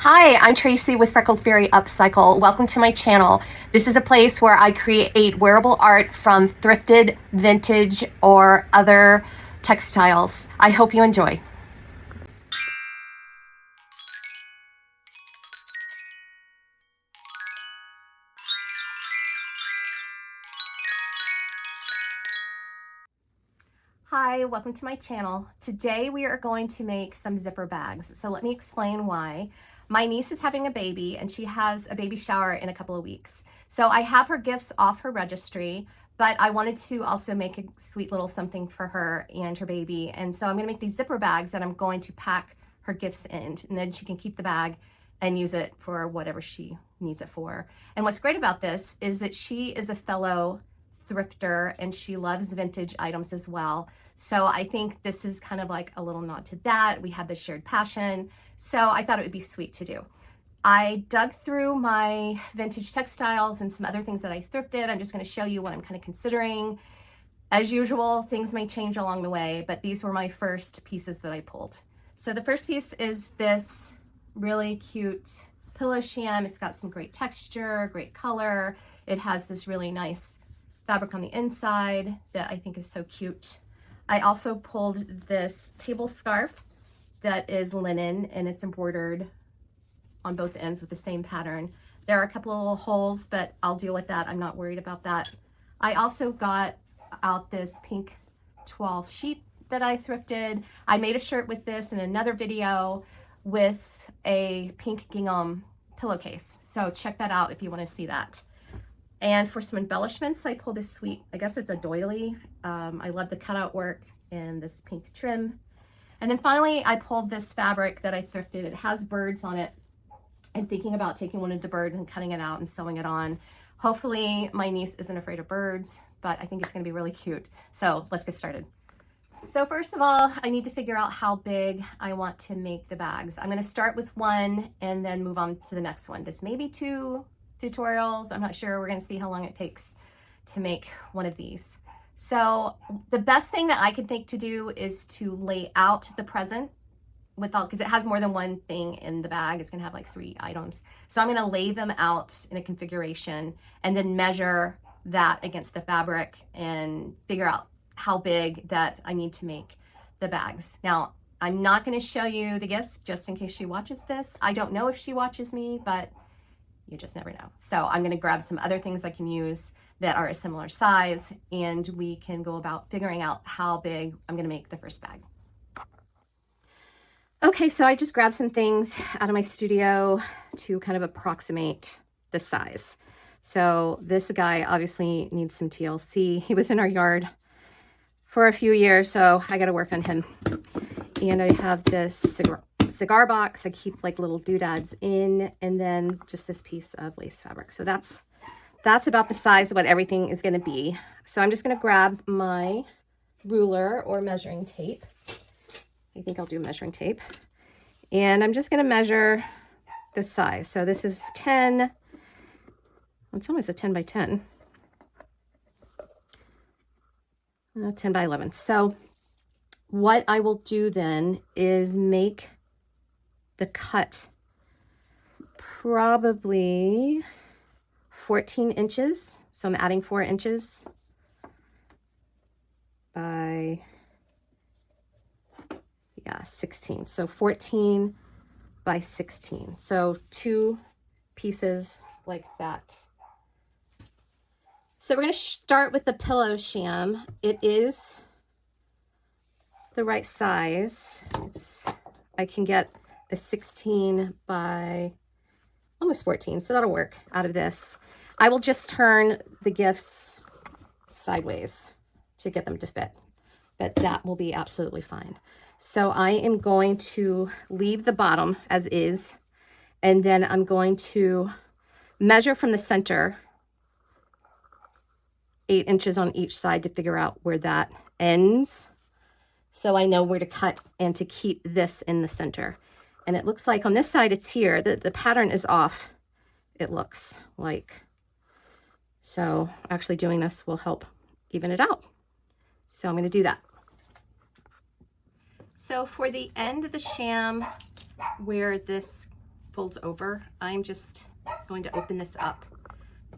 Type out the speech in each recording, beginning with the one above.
Hi, I'm Tracie with Freckled Fairy Upcycled. Welcome to my channel. This is a place where I create wearable art from thrifted, vintage, or other textiles. I hope you enjoy. Hi, welcome to my channel. Today we are going to make some zipper bags. So let me explain why. My niece is having a baby and she has a baby shower in a couple of weeks. So I have her gifts off her registry, but I wanted to also make a sweet little something for her and her baby. And so I'm gonna make these zipper bags that I'm going to pack her gifts in, and then she can keep the bag and use it for whatever she needs it for. And what's great about this is that she is a fellow thrifter and she loves vintage items as well. So I think this is kind of like a little nod to that. We have this shared passion. So I thought it would be sweet to do. I dug through my vintage textiles and some other things that I thrifted. I'm just going to show you what I'm kind of considering. As usual, things may change along the way, but these were my first pieces that I pulled. So the first piece is this really cute pillow sham. It's got some great texture, great color. It has this really nice fabric on the inside that I think is so cute. I also pulled this table scarf that is linen and it's embroidered on both ends with the same pattern. There are a couple of little holes, but I'll deal with that. I'm not worried about that. I also got out this pink toile sheet that I thrifted. I made a shirt with this in another video with a pink gingham pillowcase. So check that out if you want to see that. And for some embellishments, I pulled this sweet, I guess it's a doily. I love the cutout work and this pink trim. And then finally, I pulled this fabric that I thrifted. It has birds on it. I'm thinking about taking one of the birds and cutting it out and sewing it on. Hopefully my niece isn't afraid of birds, but I think it's gonna be really cute. So let's get started. So first of all, I need to figure out how big I want to make the bags. I'm gonna start with one and then move on to the next one. This may be two tutorials. I'm not sure. We're going to see how long it takes to make one of these. So the best thing that I can think to do is to lay out the present because it has more than one thing in the bag. It's going to have like 3 items. So I'm going to lay them out in a configuration and then measure that against the fabric and figure out how big that I need to make the bags. Now, I'm not going to show you the gifts just in case she watches this. I don't know if she watches me, but you just never know. So I'm going to grab some other things I can use that are a similar size, and we can go about figuring out how big I'm going to make the first bag. Okay, so I just grabbed some things out of my studio to kind of approximate the size. So this guy obviously needs some TLC. He was in our yard for a few years, so I got to work on him. And I have this cigar box. I keep like little doodads in, and then just this piece of lace fabric. So that's about the size of what everything is going to be. So I'm just going to grab my ruler or measuring tape. I think I'll do measuring tape. And I'm just going to measure the size. So this is 10. It's almost a 10 by 10. 10 by 11. So what I will do then is make the cut probably 14 inches. So I'm adding 4 inches by, 16. So 14 by 16. So 2 pieces like that. So we're going to start with the pillow sham. It is the right size. I can get a 16 by almost 14, so that'll work out of this. I will just turn the gifts sideways to get them to fit, but that will be absolutely fine. So I am going to leave the bottom as is, and then I'm going to measure from the center 8 inches on each side to figure out where that ends, so I know where to cut and to keep this in the center. And it looks like on this side it's here. The pattern is off, it looks like. So actually doing this will help even it out. So I'm going to do that. So for the end of the sham where this folds over, I'm just going to open this up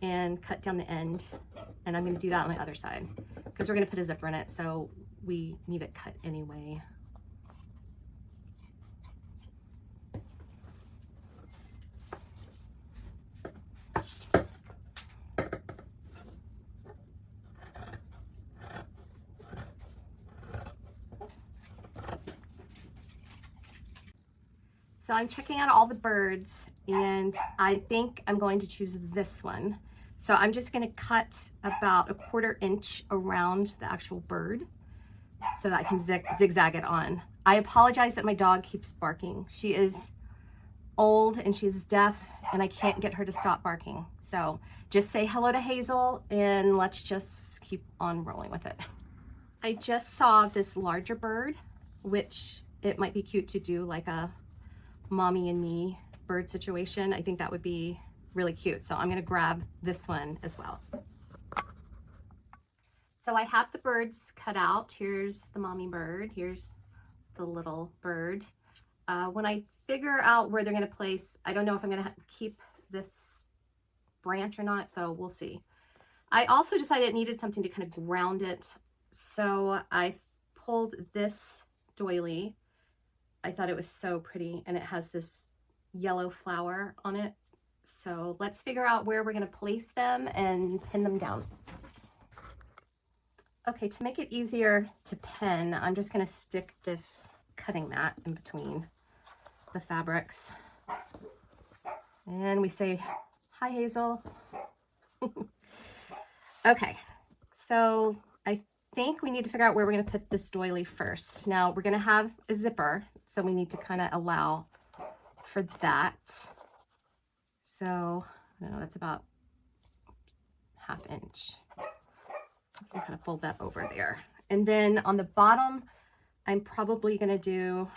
and cut down the end. And I'm going to do that on the other side because we're going to put a zipper in it, so we need it cut anyway. So I'm checking out all the birds, and I think I'm going to choose this one. So I'm just going to cut about 1/4 inch around the actual bird so that I can zigzag it on. I apologize that my dog keeps barking. She is old and she's deaf, and I can't get her to stop barking. So just say hello to Hazel and let's just keep on rolling with it. I just saw this larger bird, which it might be cute to do like a mommy and me bird situation. I think that would be really cute. So I'm going to grab this one as well. So I have the birds cut out. Here's the mommy bird. Here's the little bird. When I figure out where they're going to place, I don't know if I'm going to keep this branch or not, so we'll see. I also decided it needed something to kind of ground it. So I pulled this doily. I thought it was so pretty, and it has this yellow flower on it. So let's figure out where we're going to place them and pin them down. Okay, to make it easier to pin, I'm just going to stick this cutting mat in between the fabrics. And we say, hi, Hazel. Okay, so I think we need to figure out where we're going to put this doily first. Now, we're going to have a zipper, so we need to kind of allow for that. So, I don't know, that's about 1/2 inch. So I can kind of fold that over there. And then on the bottom, I'm probably going to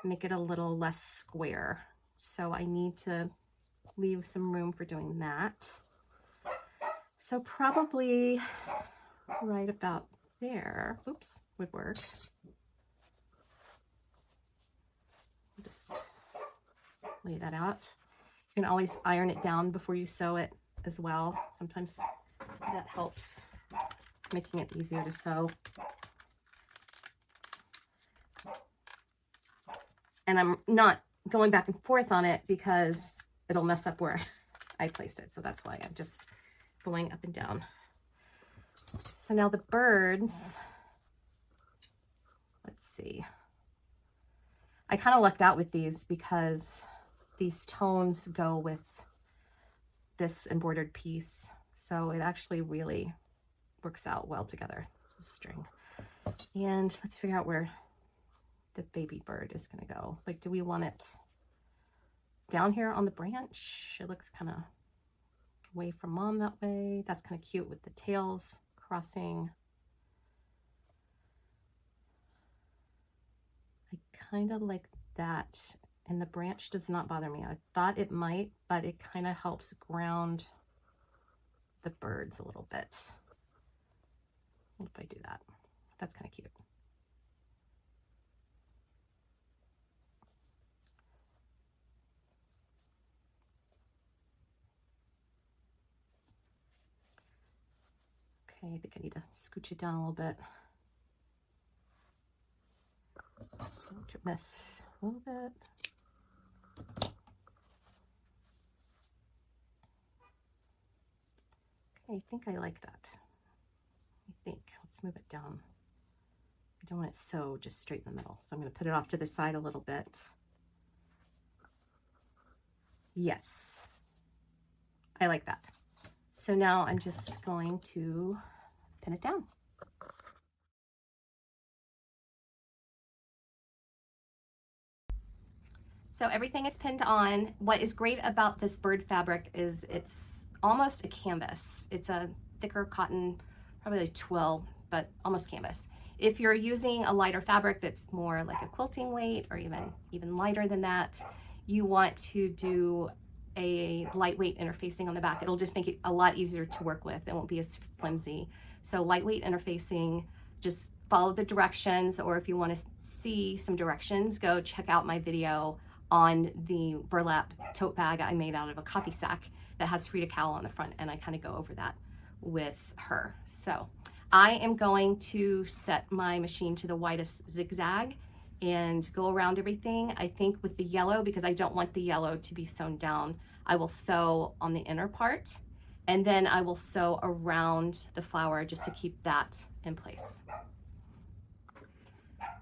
make it a little less square. So I need to leave some room for doing that. So probably right about there, oops, would work. Just lay that out. You can always iron it down before you sew it as well. Sometimes that helps, making it easier to sew. And I'm not going back and forth on it because it'll mess up where I placed it. So that's why I'm just going up and down. So now the birds, let's see. I kind of lucked out with these because these tones go with this embroidered piece. So it actually really works out well together, just string. And let's figure out where the baby bird is going to go. Like, do we want it down here on the branch? It looks kind of away from mom that way. That's kind of cute with the tails crossing. I kind of like that, and the branch does not bother me. I thought it might, but it kind of helps ground the birds a little bit. What if I do that? That's kind of cute. Okay, I think I need to scooch it down a little bit. Trim this a little bit. Okay, I think I like that. I think, let's move it down. I don't want it so just straight in the middle, so I'm going to put it off to the side a little bit. Yes, I like that. So now I'm just going to pin it down. So everything is pinned on. What is great about this bird fabric is it's almost a canvas. It's a thicker cotton, probably like twill, but almost canvas. If you're using a lighter fabric that's more like a quilting weight or even lighter than that, you want to do a lightweight interfacing on the back. It'll just make it a lot easier to work with. It won't be as flimsy. So lightweight interfacing, just follow the directions, or if you want to see some directions, go check out my video on the burlap tote bag I made out of a coffee sack that has Frida Kahlo on the front, and I kind of go over that with her. So I am going to set my machine to the widest zigzag and go around everything. I think with the yellow, because I don't want the yellow to be sewn down, I will sew on the inner part, and then I will sew around the flower just to keep that in place.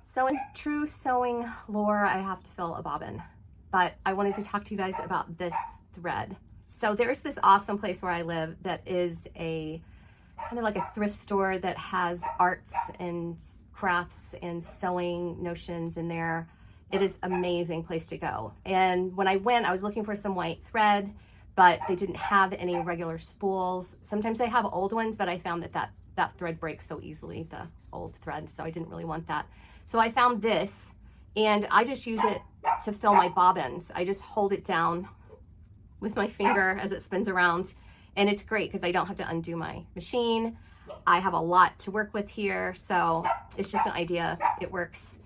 So in true sewing lore, I have to fill a bobbin, but I wanted to talk to you guys about this thread. So there's this awesome place where I live that is a kind of like a thrift store that has arts and crafts and sewing notions in there. It is an amazing place to go. And when I went, I was looking for some white thread, but they didn't have any regular spools. Sometimes they have old ones, but I found that thread breaks so easily, the old thread, so I didn't really want that. So I found this, and I just use it to fill my bobbins. I just hold it down with my finger as it spins around, and it's great because I don't have to undo my machine. I have a lot to work with here, so it's just an idea. It works.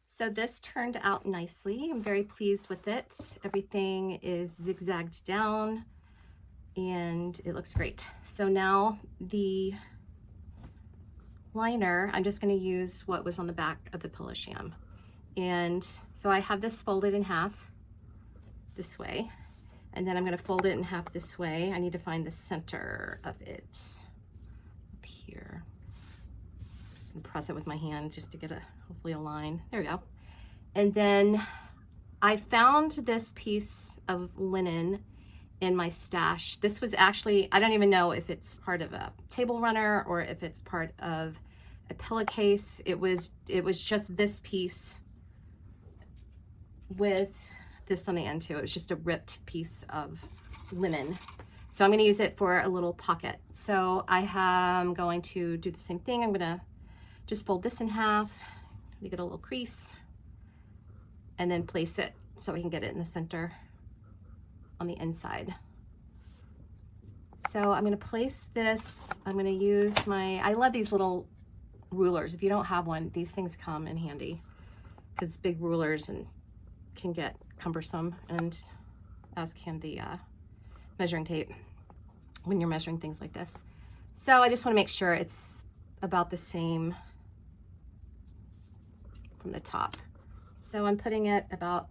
So this turned out nicely. I'm very pleased with it. Everything is zigzagged down and it looks great. So now the liner, I'm just going to use what was on the back of the pillow sham. And so I have this folded in half this way, and then I'm going to fold it in half this way. I need to find the center of it up here. Just gonna press it with my hand just to get a hopefully a line. There we go. And then I found this piece of linen in my stash. This was actually, I don't even know if it's part of a table runner or if it's part of a pillowcase. It was just this piece with this on the end too. It was just a ripped piece of linen. So I'm going to use it for a little pocket. So I am going to do the same thing. I'm going to just fold this in half. You get a little crease and then place it so we can get it in the center on the inside. So I'm going to place this. I'm going to use I love these little rulers. If you don't have one, these things come in handy because big rulers can get cumbersome, and as can the measuring tape when you're measuring things like this. So I just want to make sure it's about the same from the top. So I'm putting it about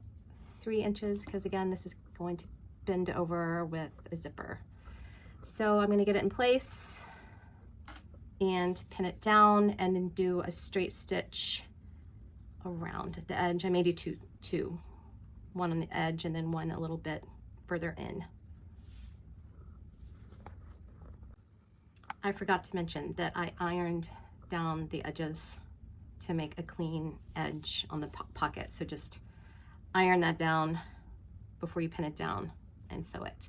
3 inches because again, this is going to bend over with a zipper. So I'm going to get it in place and pin it down and then do a straight stitch around the edge. I may do two, one on the edge and then one a little bit further in. I forgot to mention that I ironed down the edges to make a clean edge on the pocket. So just iron that down before you pin it down and sew it.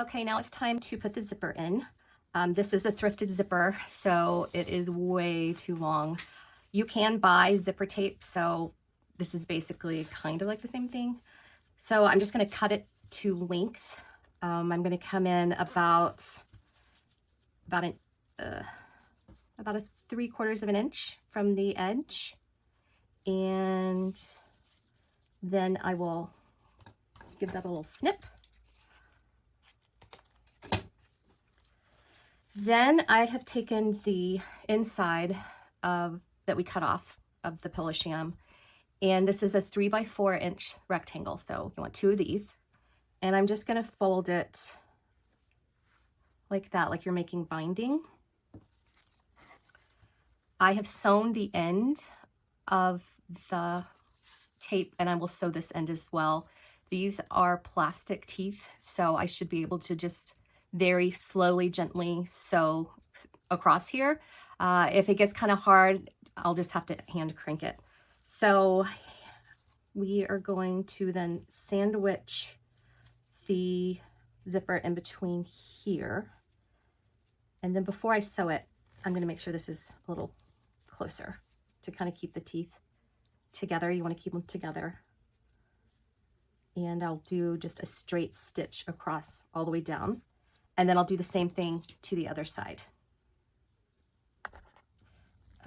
Okay, now it's time to put the zipper in. This is a thrifted zipper, so it is way too long. You can buy zipper tape, so this is basically kind of like the same thing. So I'm just going to cut it to length. I'm going to come in about a 3/4 of an inch from the edge, and then I will give that a little snip. Then I have taken the inside that we cut off of the pillow sham, and this is a 3x4 inch rectangle, so you want 2 of these, and I'm just going to fold it like that, like you're making binding. I have sewn the end of the tape, and I will sew this end as well. These are plastic teeth, so I should be able to just very slowly, gently sew across here. If it gets kind of hard, I'll just have to hand crank it. So we are going to then sandwich the zipper in between here. And then before I sew it, I'm going to make sure this is a little closer to kind of keep the teeth together. You want to keep them together. And I'll do just a straight stitch across all the way down. And then I'll do the same thing to the other side.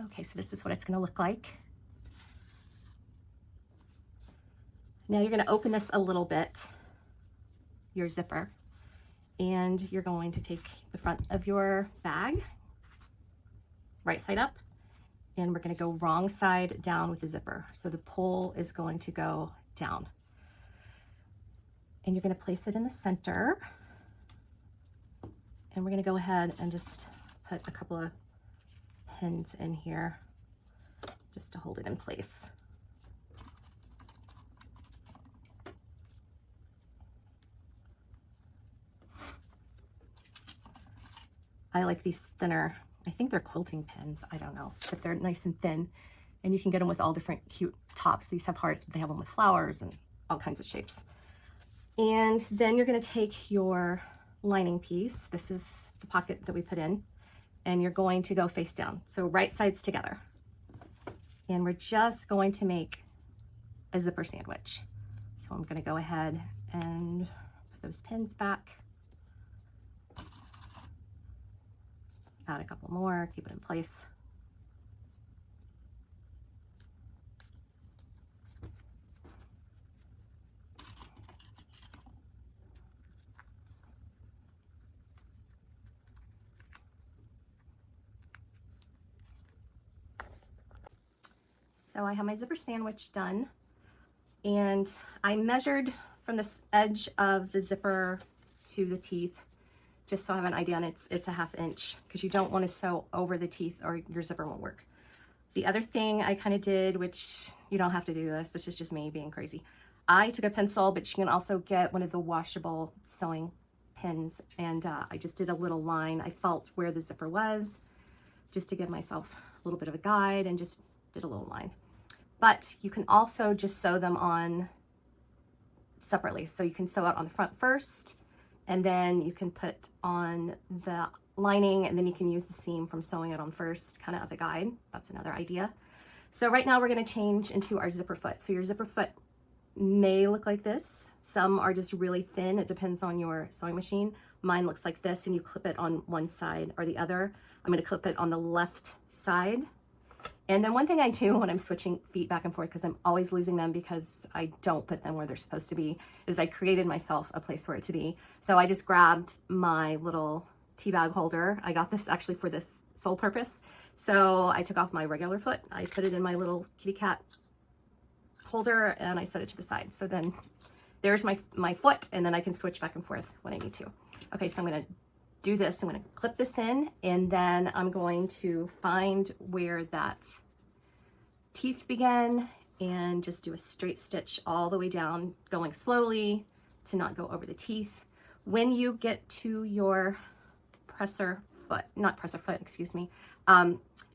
Okay, so this is what it's going to look like. Now you're going to open this a little bit, your zipper, and you're going to take the front of your bag, right side up, and we're going to go wrong side down with the zipper. So the pull is going to go down. And you're going to place it in the center. And we're going to go ahead and just put a couple of pins in here just to hold it in place. I like these thinner, I think they're quilting pins, I don't know, but they're nice and thin, and you can get them with all different cute tops. These have hearts, but they have them with flowers and all kinds of shapes. And then you're going to take your lining piece, this is the pocket that we put in, and you're going to go face down, so right sides together, and we're just going to make a zipper sandwich. So I'm going to go ahead and put those pins back. Add a couple more, keep it in place. So I have my zipper sandwich done, and I measured from the edge of the zipper to the teeth, just so I have an idea, and it's a 1/2 inch, because you don't want to sew over the teeth or your zipper won't work. The other thing I kind of did, which you don't have to do this is just me being crazy. I took a pencil, but you can also get one of the washable sewing pins, and I just did a little line. I felt where the zipper was, just to give myself a little bit of a guide, and just did a little line. But you can also just sew them on separately. So you can sew out on the front first, and then you can put on the lining, and then you can use the seam from sewing it on first, kind of as a guide. That's another idea. So right now we're going to change into our zipper foot. So your zipper foot may look like this. Some are just really thin. It depends on your sewing machine. Mine looks like this, and you clip it on one side or the other. I'm going to clip it on the left side. And then one thing I do when I'm switching feet back and forth, because I'm always losing them because I don't put them where they're supposed to be, is I created myself a place for it to be. So I just grabbed my little tea bag holder. I got this actually for this sole purpose. So I took off my regular foot. I put it in my little kitty cat holder, and I set it to the side. So then there's my foot, and then I can switch back and forth when I need to. Okay, so I'm going to do this. I'm going to clip this in, and then I'm going to find where that teeth begin and just do a straight stitch all the way down, going slowly to not go over the teeth. When you get to your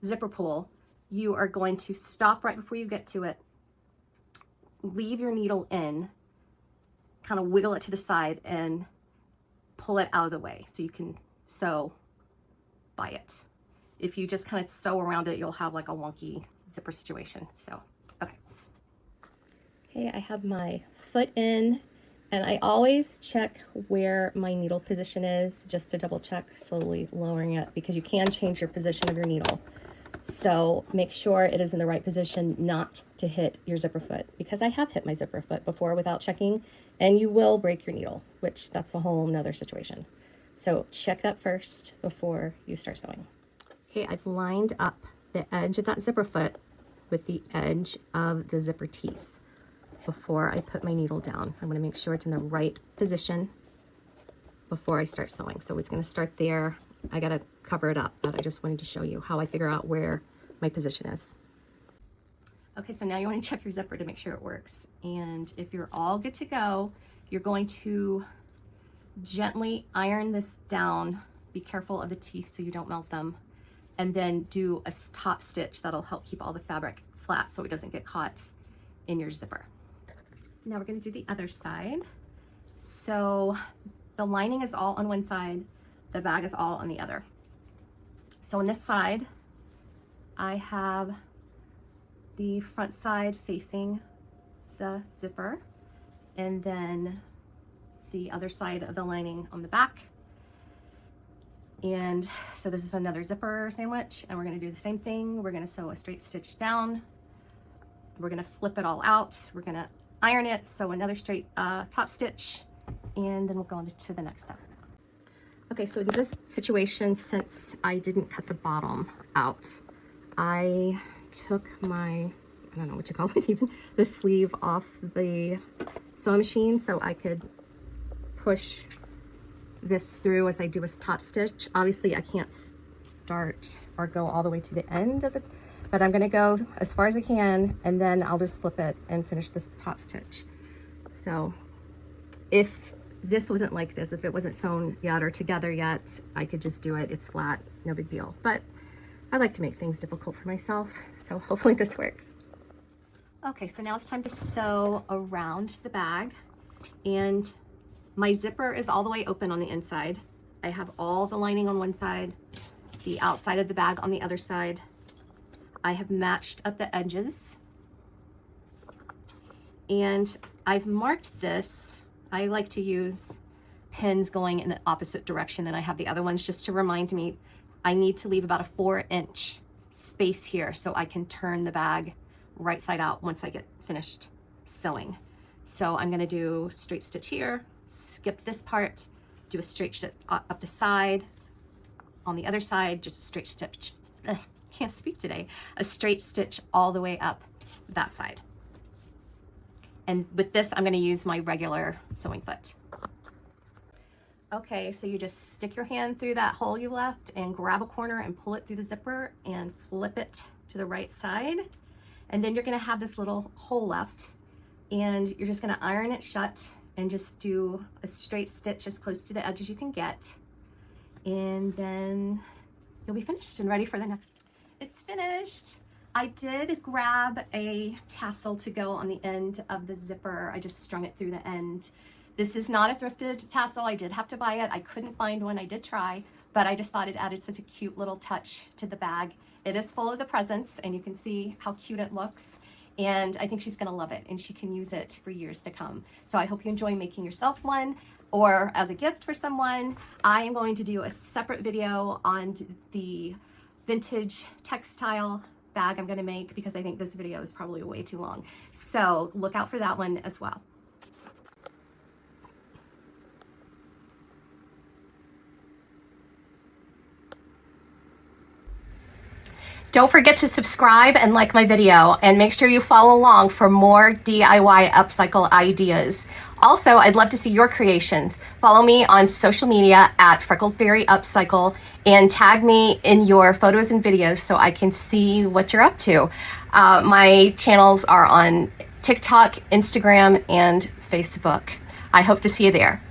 zipper pull, you are going to stop right before you get to it, leave your needle in, kind of wiggle it to the side, and pull it out of the way so you can sew by it. If you just kind of sew around it, you'll have like a wonky zipper situation. So, okay, I have my foot in, and I always check where my needle position is, just to double check, slowly lowering it, because you can change your position of your needle. So make sure it is in the right position, not to hit your zipper foot, because I have hit my zipper foot before without checking, and you will break your needle, which that's a whole nother situation. So check that first before you start sewing. Okay, I've lined up the edge of that zipper foot with the edge of the zipper teeth before I put my needle down. I'm going to make sure it's in the right position before I start sewing. So it's going to start there. I got to cover it up, but I just wanted to show you how I figure out where my position is. Okay, so now you want to check your zipper to make sure it works. And if you're all good to go, you're going to gently iron this down. Be careful of the teeth so you don't melt them. And then do a top stitch that'll help keep all the fabric flat so it doesn't get caught in your zipper. Now we're going to do the other side. So the lining is all on one side, the bag is all on the other. So on this side, I have the front side facing the zipper, and then the other side of the lining on the back. And so this is another zipper sandwich, and we're going to do the same thing. We're going to sew a straight stitch down. We're going to flip it all out. We're going to iron it. So another straight top stitch, and then we'll go on to the next step. Okay, so in this situation, since I didn't cut the bottom out, I took my, I don't know what you call it even, the sleeve off the sewing machine so I could push this through as I do a top stitch. Obviously I can't start or go all the way to the end of it, but I'm gonna go as far as I can, and then I'll just flip it and finish this top stitch. So if this wasn't like this, if it wasn't sewn yet or together yet, I could just do it. It's flat, no big deal. But I like to make things difficult for myself, so hopefully this works. Okay, so now it's time to sew around the bag, and my zipper is all the way open on the inside. I have all the lining on one side, the outside of the bag on the other side. I have matched up the edges, and I've marked this. I like to use pins going in the opposite direction than I have the other ones, just to remind me I need to leave about a 4-inch space here so I can turn the bag right side out once I get finished sewing. So I'm gonna do straight stitch here, skip this part, do a straight stitch up the side, on the other side, just a straight stitch. Can't speak today. A straight stitch all the way up that side. And with this, I'm gonna use my regular sewing foot. Okay, so you just stick your hand through that hole you left and grab a corner and pull it through the zipper and flip it to the right side. And then you're gonna have this little hole left, and you're just gonna iron it shut and just do a straight stitch as close to the edge as you can get. And then you'll be finished and ready for the next. It's finished. I did grab a tassel to go on the end of the zipper. I just strung it through the end. This is not a thrifted tassel. I did have to buy it. I couldn't find one. I did try, but I just thought it added such a cute little touch to the bag. It is full of the presents, and you can see how cute it looks. And I think she's gonna love it, and she can use it for years to come. So I hope you enjoy making yourself one, or as a gift for someone. I am going to do a separate video on the vintage textile bag I'm gonna make, because I think this video is probably way too long. So look out for that one as well. Don't forget to subscribe and like my video, and make sure you follow along for more DIY upcycle ideas. Also, I'd love to see your creations. Follow me on social media at Freckled Fairy Upcycled, and tag me in your photos and videos so I can see what you're up to. My channels are on TikTok, Instagram, and Facebook. I hope to see you there.